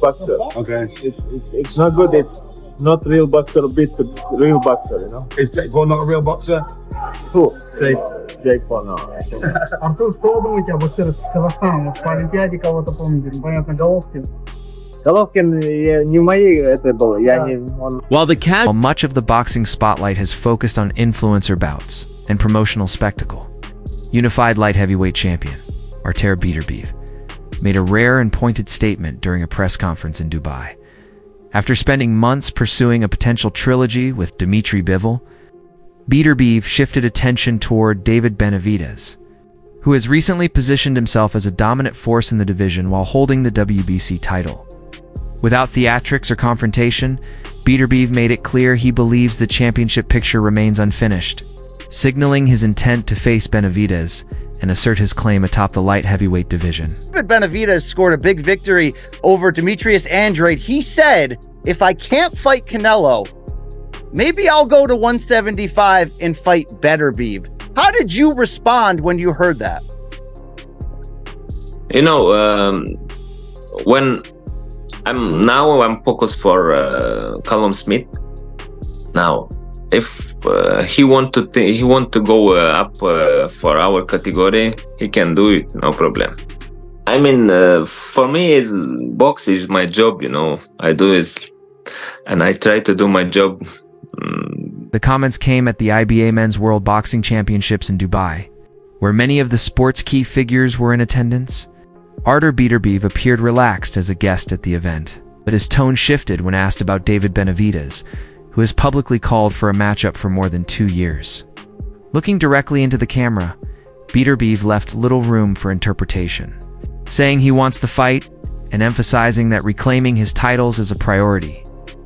boxer. Okay. It's not good. It's not real boxer beat the real boxer, you know. Is Jake Paul not a real boxer? Who? Jake Paul, no. Артур, кто думаете об боксерах Казахстана? В Олимпиаде кого-то помните? Понятно, Головкин. Головкин не мои это было. While much of the boxing spotlight has focused on influencer bouts and promotional spectacle, unified light heavyweight champion Artur Beterbiev made a rare and pointed statement during a press conference in Dubai. After spending months pursuing a potential trilogy with Dmitry Bivol, Beterbiev shifted attention toward David Benavidez, who has recently positioned himself as a dominant force in the division while holding the WBC title. Without theatrics or confrontation, Beterbiev made it clear he believes the championship picture remains unfinished, signaling his intent to face Benavidez and assert his claim atop the light heavyweight division. David Benavidez scored a big victory over Demetrius Andrade. He said, if I can't fight Canelo, maybe I'll go to 175 and fight Beterbiev. How did you respond when you heard that? You know, when I'm focused for Callum Smith. Now, if he want to go up for our category, he can do it, no problem. I mean, for me, box is my job. You know, I do is, and I try to do my job. The comments came at the IBA Men's World Boxing Championships in Dubai, where many of the sport's key figures were in attendance. Artur Beterbiev appeared relaxed as a guest at the event, but his tone shifted when asked about David Benavidez, who has publicly called for a matchup for more than 2 years. Looking directly into the camera, Beterbiev left little room for interpretation, saying he wants the fight and emphasizing that reclaiming his titles is a priority.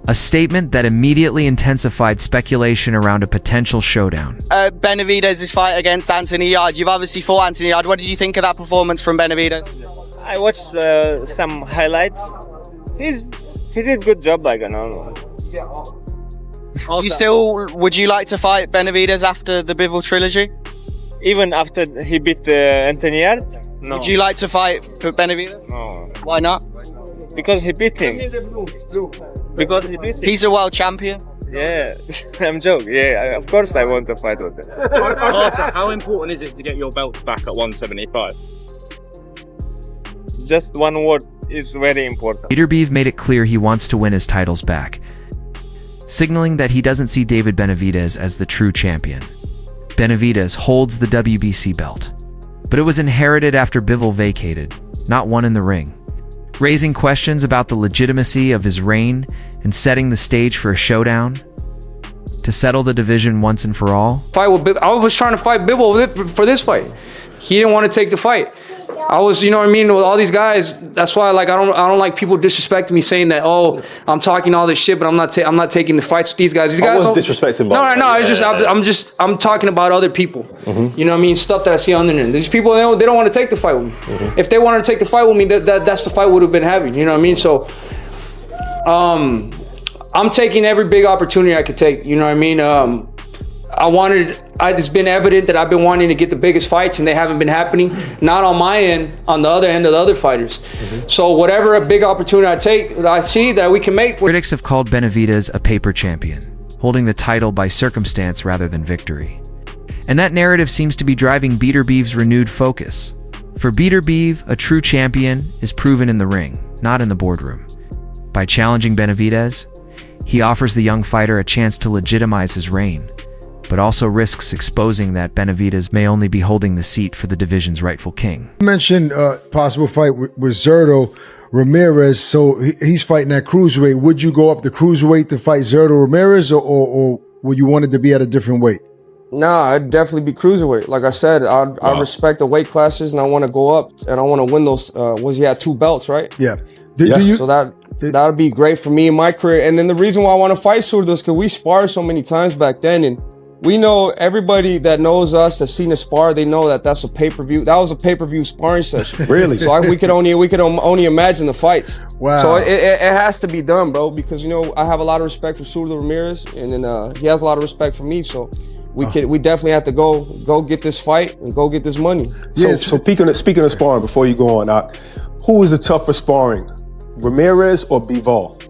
A statement that immediately intensified speculation around a potential showdown. Benavidez's fight against Anthony Yarde. You've obviously fought Anthony Yarde. What did you think of that performance from Benavidez? I watched some highlights. He did good job, like, you know. Would you like to fight Benavidez after the Bivol trilogy? Even after he beat Anthony Yarde? No. Would you like to fight Benavidez? No. Why not? Because he beat him. Because he beat him. He's a world champion. Yeah, I'm joking. Yeah, of course I want to fight with him. Artur, how important is it to get your belts back at 175? Just one word is very important. Beterbiev made it clear he wants to win his titles back, signaling that he doesn't see David Benavidez as the true champion. Benavidez holds the WBC belt, but it was inherited after Bivol vacated, not won in the ring, raising questions about the legitimacy of his reign and setting the stage for a showdown to settle the division once and for all. I was trying to fight Bivol for this fight. He didn't want to take the fight. I was, you know what I mean, with all these guys. That's why, like, I don't like people disrespecting me, saying that, oh, I'm talking all this shit, but I'm not taking the fights with these guys. These guys wasn't disrespecting. No. It's I'm talking about other people. Mm-hmm. You know what I mean? Stuff that I see on the internet. These people, they don't want to take the fight with me. Mm-hmm. If they wanted to take the fight with me, that's the fight would have been having. You know what I mean? So, I'm taking every big opportunity I could take. You know what I mean? It's been evident that I've been wanting to get the biggest fights and they haven't been happening. Not on my end, on the other end of the other fighters. Mm-hmm. So whatever a big opportunity I see that we can make. Critics have called Benavidez a paper champion, holding the title by circumstance rather than victory. And that narrative seems to be driving Beterbiev's renewed focus. For Beterbiev, a true champion is proven in the ring, not in the boardroom. By challenging Benavidez, he offers the young fighter a chance to legitimize his reign, but also risks exposing that Benavidez may only be holding the seat for the division's rightful king. You mentioned possible fight with Zurdo Ramirez, so he's fighting at cruiserweight. Would you go up the cruiserweight to fight Zurdo Ramirez, or would you want it to be at a different weight? Nah, I'd definitely be cruiserweight. Like I said, I respect the weight classes, and I want to go up, and I want to win those. He had 2 belts, right? Yeah. So that would be great for me in my career. And then the reason why I want to fight Zurdo is because we sparred so many times back then, and we know, everybody that knows us, have seen us spar, they know that that's a pay-per-view. That was a pay-per-view sparring session. Really? So we could only imagine the fights. Wow. So it has to be done, bro, because, you know, I have a lot of respect for Zurdo Ramirez, and then he has a lot of respect for me. So we definitely have to go get this fight and go get this money. So speaking of sparring, before you go on, who was the toughest sparring Ramirez or Bivol?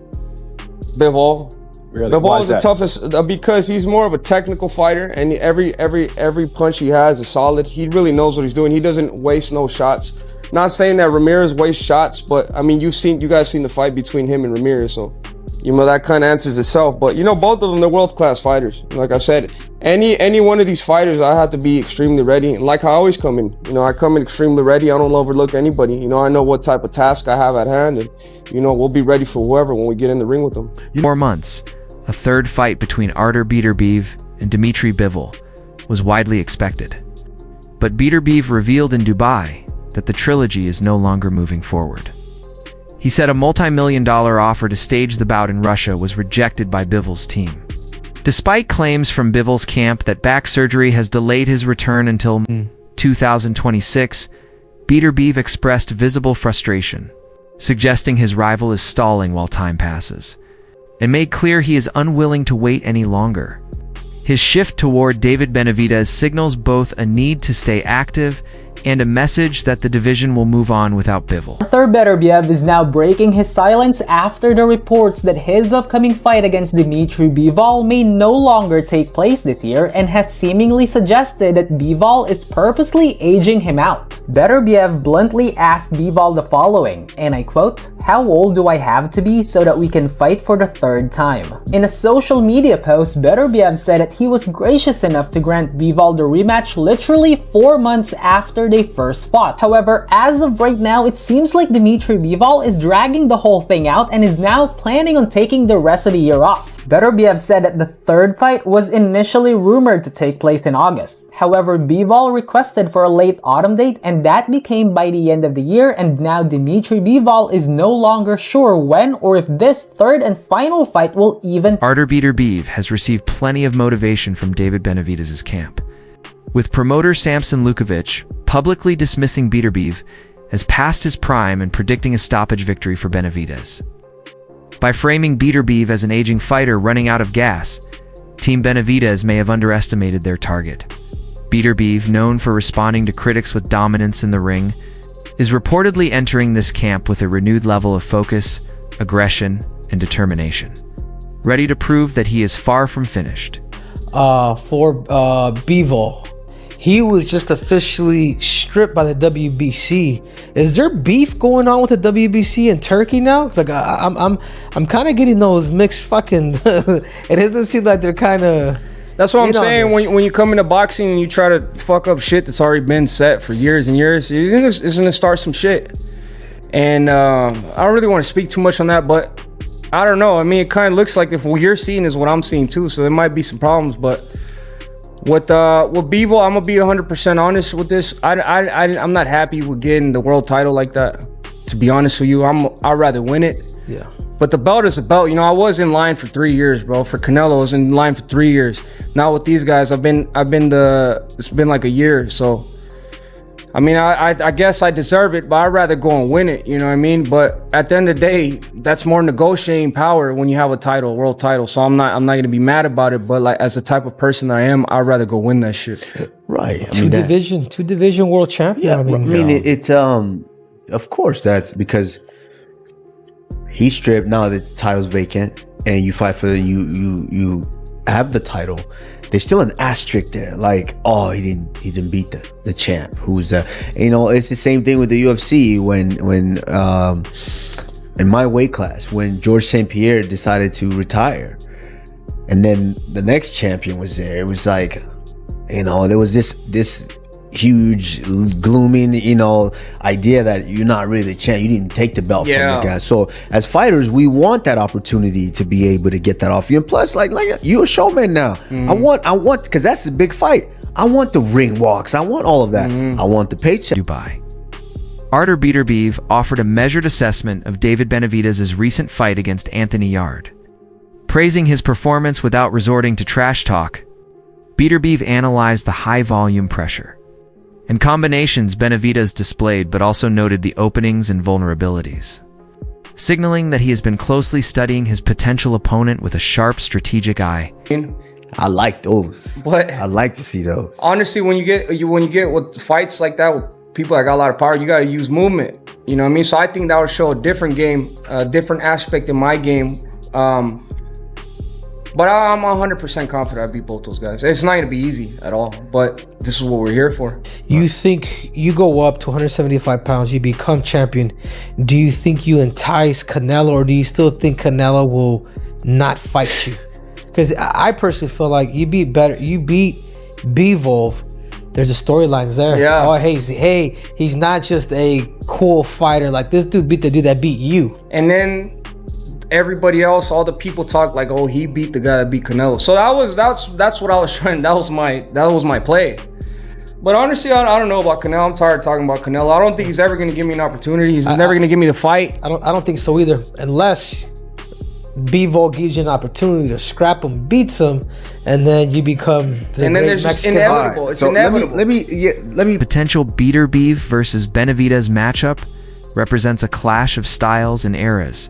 Bivol. Really? Why Bivol is is the that? toughest because he's more of a technical fighter, and every punch he has is solid. He really knows what he's doing. He doesn't waste no shots. Not saying that Ramirez wastes shots, but I mean, you guys seen the fight between him and Ramirez, so you know that kind of answers itself. But you know, both of them, they're world-class fighters. Like I said, any one of these fighters, I have to be extremely ready. And like I always come in, you know, I come in extremely ready. I don't overlook anybody. You know, I know what type of task I have at hand, and you know, we'll be ready for whoever when we get in the ring with them. 4 months, a third fight between Artur Beterbiev and Dmitry Bivol was widely expected. But Beterbiev revealed in Dubai that the trilogy is no longer moving forward. He said a multi-million-dollar offer to stage the bout in Russia was rejected by Bivol's team. Despite claims from Bivol's camp that back surgery has delayed his return until 2026, Beterbiev expressed visible frustration, suggesting his rival is stalling while time passes, and made clear he is unwilling to wait any longer. His shift toward David Benavidez signals both a need to stay active and a message that the division will move on without Bivol. Artur Beterbiev is now breaking his silence after the reports that his upcoming fight against Dmitry Bivol may no longer take place this year, and has seemingly suggested that Bivol is purposely aging him out. Beterbiev bluntly asked Bivol the following, and I quote, "How old do I have to be so that we can fight for the third time?" In a social media post, Beterbiev said that he was gracious enough to grant Bivol the rematch literally 4 months after they first fought. However, as of right now, it seems like Dmitry Bivol is dragging the whole thing out and is now planning on taking the rest of the year off. Beterbiev said that the third fight was initially rumored to take place in August. However, Bivol requested for a late autumn date, and that became by the end of the year, and now Dmitry Bivol is no longer sure when or if this third and final fight will even. Artur Beterbiev has received plenty of motivation from David Benavidez's camp, with promoter Samson Lukovic publicly dismissing Beterbiev as past his prime and predicting a stoppage victory for Benavidez. By framing Beterbiev as an aging fighter running out of gas, Team Benavidez may have underestimated their target. Beterbiev, known for responding to critics with dominance in the ring, is reportedly entering this camp with a renewed level of focus, aggression, and determination, ready to prove that he is far from finished. For Bivol, he was just officially stripped by the WBC. Is there beef going on with the WBC in Turkey now? Like I'm kind of getting those mixed fucking. It doesn't seem like they're kind of. That's what I'm saying. When you come into boxing and you try to fuck up shit that's already been set for years and years, it's gonna start some shit. And I don't really want to speak too much on that, but I don't know. I mean, it kind of looks like if what you're seeing is what I'm seeing too, so there might be some problems. But with Bivol, I'm gonna be 100% honest with this. I'm not happy with getting the world title like that. To be honest with you, I'd rather win it. Yeah. But the belt is a belt. You know, I was in line for 3 years, bro. For Canelo, I was in line for 3 years. Now with these guys, it's been like a year. So, I mean, I guess I deserve it, but I'd rather go and win it. You know what I mean? But at the end of the day, that's more negotiating power when you have a title, a world title. So I'm not gonna be mad about it. But like, as the type of person that I am, I'd rather go win that shit. Right. Two division world champion. Yeah, I mean, it's of course that's because he's stripped now that the title's vacant and you fight for you have the title. There's still an asterisk there, like, oh, he didn't beat the champ, who's you know. It's the same thing with the UFC when in my weight class when George St. Pierre decided to retire, and then the next champion was there. It was like, you know, there was this huge glooming, you know, idea that you're not really the champ. You didn't take the belt from the guy. So as fighters, we want that opportunity to be able to get that off you. And plus, like you're a showman now. I want because that's the big fight. I want the ring walks. I want all of that. I want the paycheck. Dubai. Artur Beterbiev offered a measured assessment of David Benavidez's recent fight against Anthony Yarde. Praising his performance without resorting to trash talk, Beterbiev analyzed the high-volume pressure and combinations Benavidez displayed, but also noted the openings and vulnerabilities, signaling that he has been closely studying his potential opponent with a sharp strategic eye. I like those. But I like to see those. Honestly, when you get with fights like that with people that got a lot of power, you got to use movement. You know what I mean? So I think that would show a different game, a different aspect in my game. But I'm 100% confident I beat both those guys. It's not going to be easy at all, but this is what we're here for. You think you go up to 175 pounds, you become champion. Do you think you entice Canelo, or do you still think Canelo will not fight you? Because I personally feel like you beat Bivol. There's a storylines there. Yeah. Oh, hey, he's not just a cool fighter. Like, this dude beat the dude that beat you. And then everybody else, all the people talk like, oh, he beat the guy that beat Canelo. So that's what I was trying. That was my play. But honestly, I don't know about Canelo. I'm tired of talking about Canelo. I don't think he's ever going to give me an opportunity. He's never going to give me the fight. I don't think so either, unless Bivol gives you an opportunity to scrap him, beats him, and then you become the and then there's just inevitable. It's inevitable. Let me. Potential Beterbiev versus Benavidez matchup represents a clash of styles and eras.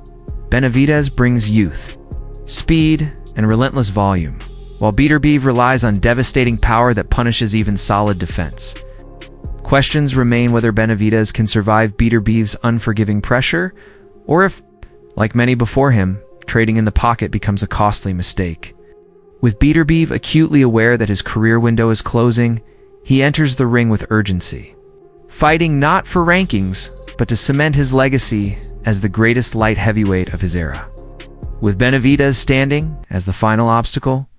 Benavidez brings youth, speed, and relentless volume, while Beterbiev relies on devastating power that punishes even solid defense. Questions remain whether Benavidez can survive Beterbiev's unforgiving pressure, or if, like many before him, trading in the pocket becomes a costly mistake. With Beterbiev acutely aware that his career window is closing, he enters the ring with urgency, fighting not for rankings, but to cement his legacy as the greatest light heavyweight of his era. With Benavidez standing as the final obstacle,